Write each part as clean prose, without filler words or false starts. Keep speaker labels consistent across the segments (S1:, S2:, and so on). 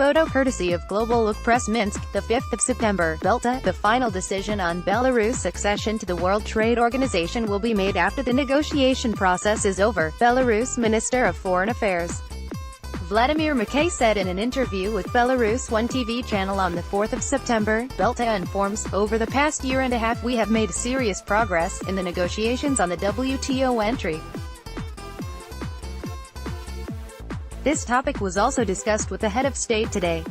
S1: photo courtesy of Global Look Press MINSK, the 5th of September. BelTA, the final decision on Belarus accession to the World Trade Organization will be made after the negotiation process is over, Belarus Minister of Foreign Affairs Vladimir Makei said in an interview with Belarus One TV channel on the 4th of September. BelTA informs, over the past year and a half we have made serious progress in the negotiations on the WTO entry. This topic was also discussed with the head of state today.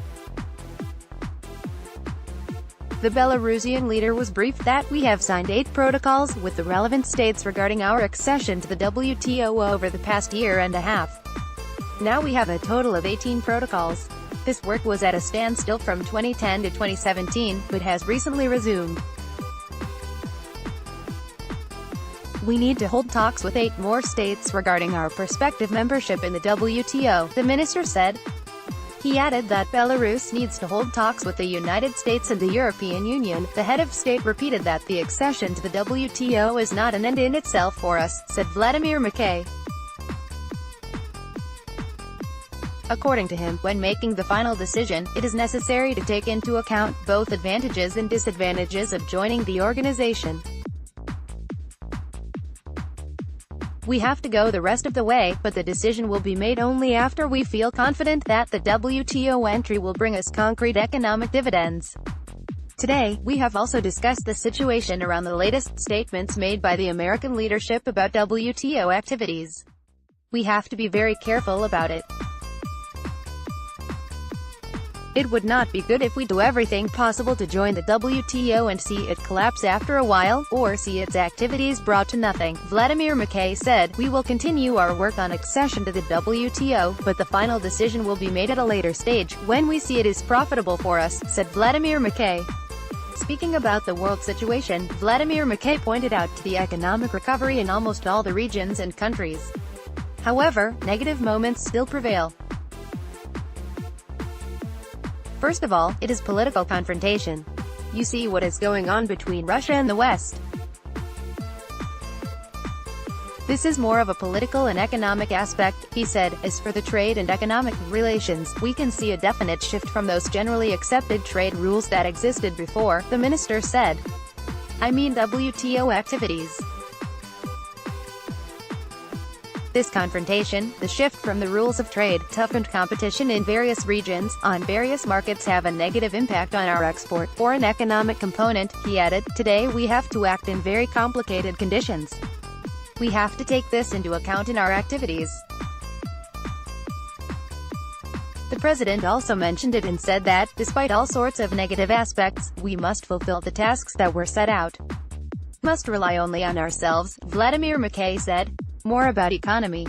S1: The Belarusian leader was briefed that we have signed 8 protocols with the relevant states regarding our accession to the WTO over the past year and a half. Now we have a total of 18 protocols. This work was at a standstill from 2010 to 2017, but has recently resumed. We need to hold talks with 8 more states regarding our prospective membership in the WTO, the minister said. He added that Belarus needs to hold talks with the United States and the European Union. The head of state repeated that the accession to the WTO is not an end in itself for us, said Vladimir Makei. According to him, when making the final decision, it is necessary to take into account both advantages and disadvantages of joining the organization. We have to go the rest of the way, but the decision will be made only after we feel confident that the WTO entry will bring us concrete economic dividends. Today, we have also discussed the situation around the latest statements made by the American leadership about WTO activities. We have to be very careful about it. It would not be good if we do everything possible to join the WTO and see it collapse after a while, or see its activities brought to nothing. Vladimir Makei said, we will continue our work on accession to the WTO, but the final decision will be made at a later stage, when we see it is profitable for us, said Vladimir Makei. Speaking about the world situation, Vladimir Makei pointed out to the economic recovery in almost all the regions and countries. However, negative moments still prevail. First of all, it is political confrontation. You see what is going on between Russia and the West. This is more of a political and economic aspect, he said. As for the trade and economic relations, we can see a definite shift from those generally accepted trade rules that existed before, the minister said. I mean WTO activities. This confrontation, the shift from the rules of trade, toughened competition in various regions, on various markets have a negative impact on our export, foreign economic component, he added. Today we have to act in very complicated conditions. We have to take this into account in our activities. The president also mentioned it and said that, despite all sorts of negative aspects, we must fulfill the tasks that were set out. Must rely only on ourselves, Vladimir Makei said. More about economy.